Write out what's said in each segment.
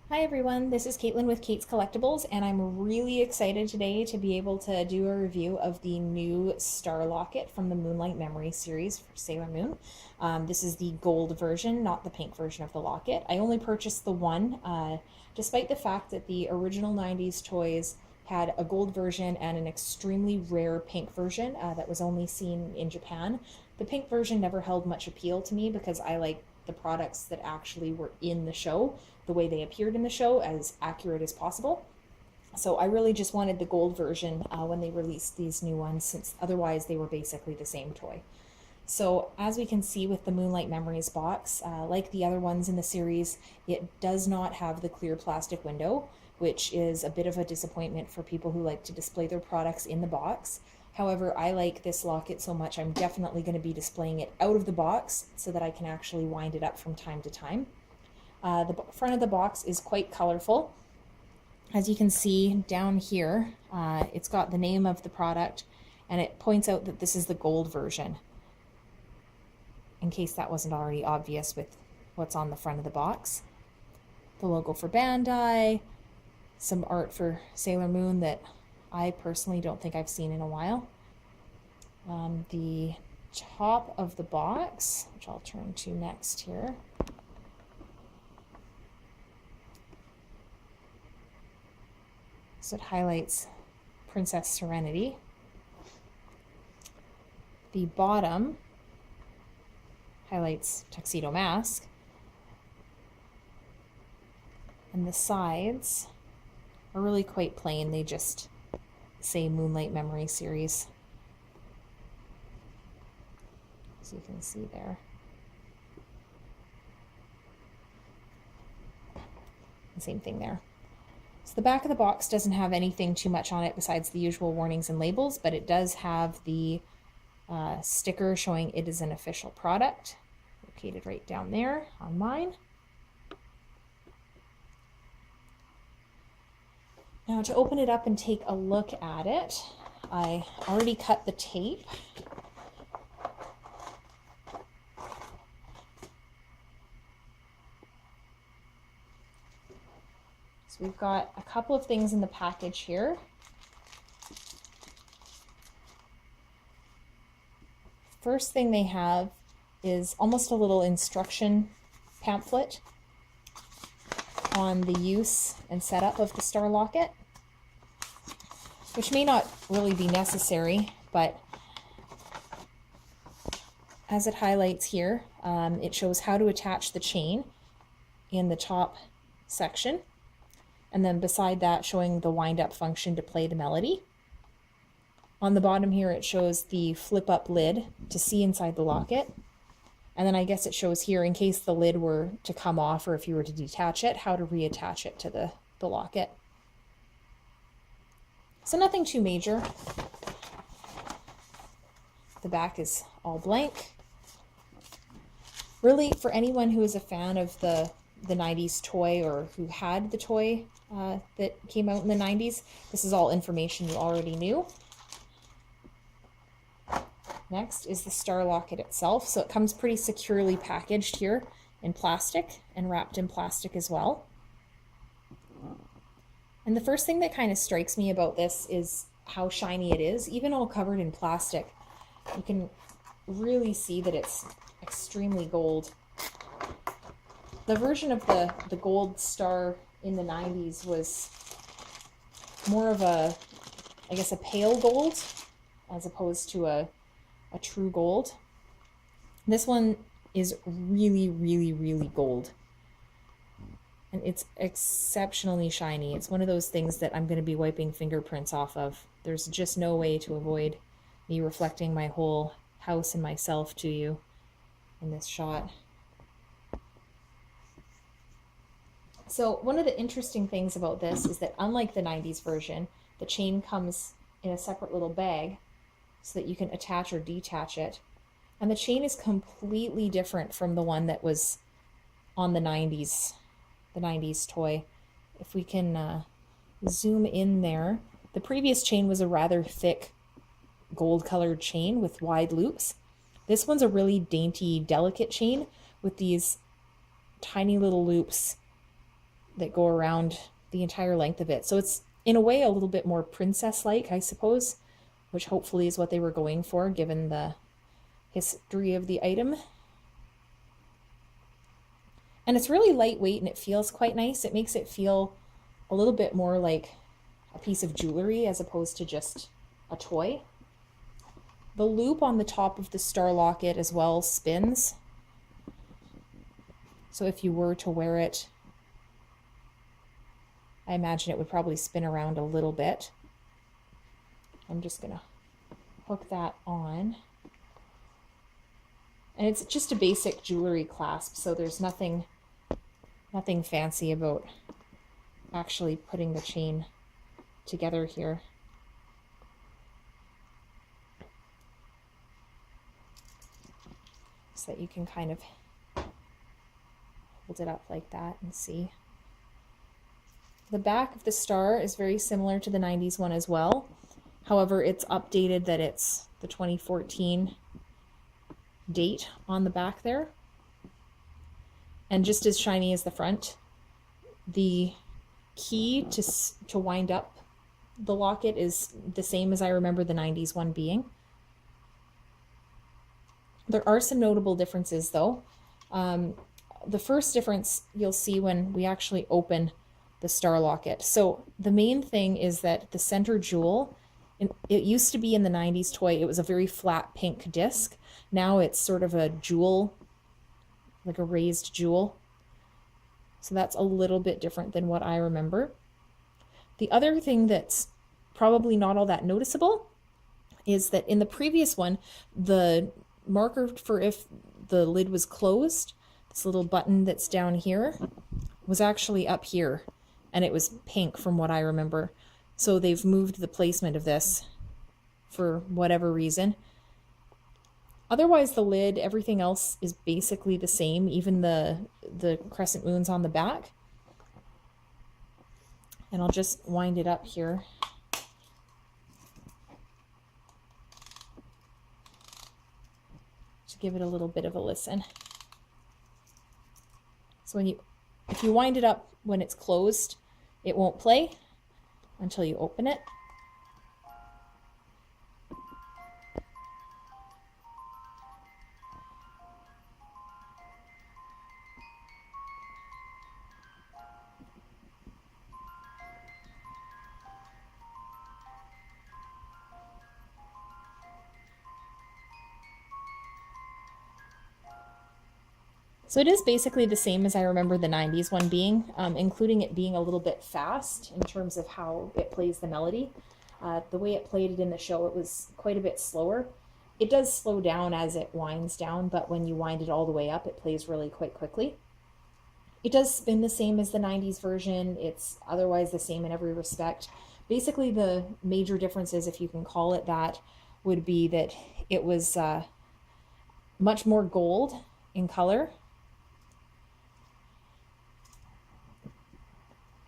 Hi everyone, this is Caitlin with Kait's Collectibles, and I'm really excited today to be able to do a review of the new Star Locket from the Moonlight Memory series for Sailor Moon. This is the gold version, not the pink version of the locket. I only purchased the one, despite the fact that the original 90s toys had a gold version and an extremely rare pink version that was only seen in Japan. The pink version never held much appeal to me because I like the products that actually were in the show, the way they appeared in the show, as accurate as possible. So I really just wanted the gold version when they released these new ones, since otherwise they were basically the same toy. So as we can see with the Moonlight Memories box, like the other ones in the series, it does not have the clear plastic window, which is a bit of a disappointment for people who like to display their products in the box. However, I like this locket so much, I'm definitely going to be displaying it out of the box so that I can actually wind it up from time to time. The front of the box is quite colorful. As you can see down here, it's got the name of the product, and it points out that this is the gold version, in case that wasn't already obvious with what's on the front of the box. The logo for Bandai, some art for Sailor Moon that I personally don't think I've seen in a while. The top of the box, which I'll turn to next here, so it highlights Princess Serenity. The bottom highlights Tuxedo Mask. And the sides are really quite plain. They just say Moonlight Memory series. As you can see there. The same thing there. So the back of the box doesn't have anything too much on it besides the usual warnings and labels, but it does have the sticker showing it is an official product, located right down there on mine. Now to open it up and take a look at it, I already cut the tape. So we've got a couple of things in the package here. First thing they have is almost a little instruction pamphlet on the use and setup of the Star Locket, which may not really be necessary, but as it highlights here, it shows how to attach the chain in the top section, and then beside that showing the wind-up function to play the melody. On the bottom here it shows the flip-up lid to see inside the locket. And then I guess it shows here, in case the lid were to come off or if you were to detach it, how to reattach it to the locket. So nothing too major. The back is all blank. Really, for anyone who is a fan of the 90s toy, or who had the toy that came out in the 90s, this is all information you already knew. Next is the Star Locket itself. So it comes pretty securely packaged here in plastic and wrapped in plastic as well. And the first thing that kind of strikes me about this is how shiny it is. Even all covered in plastic, you can really see that it's extremely gold. The version of the gold star in the 90s was more of a, I guess, a pale gold as opposed to a true gold. This one is really, really, really gold. And it's exceptionally shiny. It's one of those things that I'm going to be wiping fingerprints off of. There's just no way to avoid me reflecting my whole house and myself to you in this shot. So one of the interesting things about this is that, unlike the 90s version, the chain comes in a separate little bag so that you can attach or detach it. And the chain is completely different from the one that was on the 90s toy. If we can zoom in there, the previous chain was a rather thick gold colored chain with wide loops. This one's a really dainty, delicate chain with these tiny little loops that go around the entire length of it. So it's in a way a little bit more princess-like, I suppose, which hopefully is what they were going for given the history of the item. And it's really lightweight and it feels quite nice. It makes it feel a little bit more like a piece of jewelry as opposed to just a toy. The loop on the top of the Star Locket as well spins. So if you were to wear it, I imagine it would probably spin around a little bit. I'm just gonna hook that on. And it's just a basic jewelry clasp, so there's nothing fancy about actually putting the chain together here. So that you can kind of hold it up like that and see. The back of the star is very similar to the 90s one as well. However, it's updated that it's the 2014 date on the back there. And just as shiny as the front. The key to wind up the locket is the same as I remember the 90s one being. There are some notable differences though. The first difference you'll see when we actually open the Star Locket. So the main thing is that the center jewel, it used to be in the 90s toy, it was a very flat pink disc. Now it's sort of a jewel, like a raised jewel. So that's a little bit different than what I remember. The other thing that's probably not all that noticeable is that in the previous one, the marker for if the lid was closed, this little button that's down here, was actually up here, and it was pink from what I remember. So they've moved the placement of this for whatever reason. Otherwise, the lid, everything else is basically the same, even the crescent moons on the back. And I'll just wind it up here. To give it a little bit of a listen. So if you wind it up when it's closed, it won't play until you open it. So it is basically the same as I remember the 90s one being, including it being a little bit fast in terms of how it plays the melody. The way it played it in the show, it was quite a bit slower. It does slow down as it winds down, but when you wind it all the way up, it plays really quite quickly. It does spin the same as the 90s version. It's otherwise the same in every respect. Basically, the major differences, if you can call it that, would be that it was much more gold in color,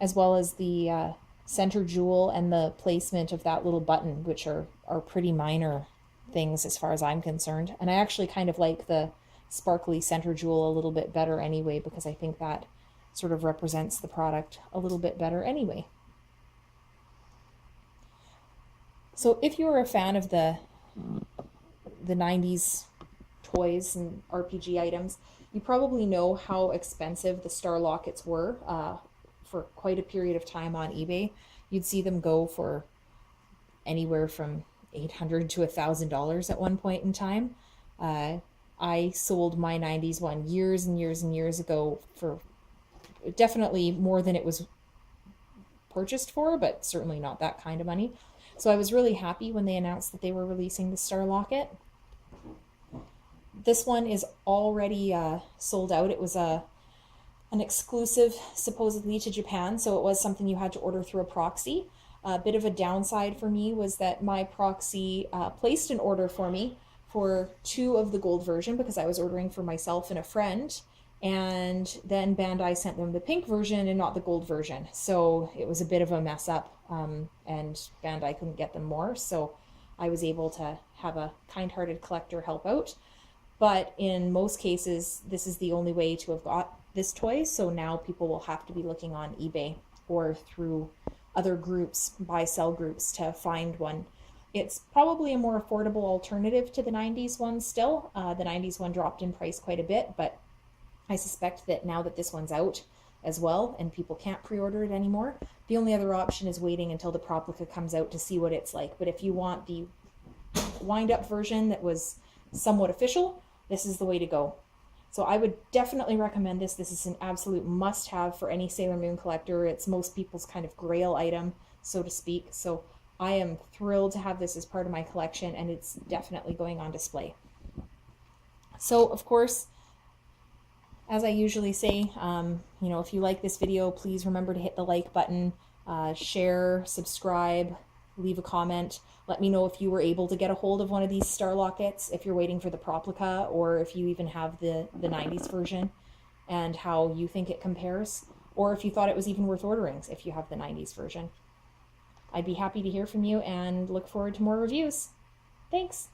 as well as the center jewel and the placement of that little button, which are pretty minor things as far as I'm concerned. And I actually kind of like the sparkly center jewel a little bit better anyway, because I think that sort of represents the product a little bit better anyway. So if you were a fan of the 90s toys and RPG items, you probably know how expensive the Star Lockets were for quite a period of time on eBay. You'd see them go for anywhere from $800 to $1,000 at one point in time. I sold my 90s one years and years and years ago for definitely more than it was purchased for, but certainly not that kind of money. So I was really happy when they announced that they were releasing the Star Locket. This one is already sold out. It was an exclusive supposedly to Japan, so it was something you had to order through a proxy. A bit of a downside for me was that my proxy placed an order for me for 2 of the gold version because I was ordering for myself and a friend, and then Bandai sent them the pink version and not the gold version. So it was a bit of a mess up, and Bandai couldn't get them more, so I was able to have a kind-hearted collector help out. But in most cases, this is the only way to have this toy, so now people will have to be looking on eBay or through other groups, buy-sell groups, to find one. It's probably a more affordable alternative to the 90s one still. The 90s one dropped in price quite a bit, but I suspect that now that this one's out as well and people can't pre-order it anymore, the only other option is waiting until the Proplica comes out to see what it's like. But if you want the wind-up version that was somewhat official, this is the way to go. So I would definitely recommend this. This is an absolute must-have for any Sailor Moon collector. It's most people's kind of grail item, so to speak. So I am thrilled to have this as part of my collection, and it's definitely going on display. So, of course, as I usually say, you know, if you like this video, please remember to hit the like button, share, subscribe, leave a comment. Let me know if you were able to get a hold of one of these Star Lockets, if you're waiting for the Proplica, or if you even have the 90s version, and how you think it compares, or if you thought it was even worth ordering if you have the 90s version. I'd be happy to hear from you and look forward to more reviews. Thanks!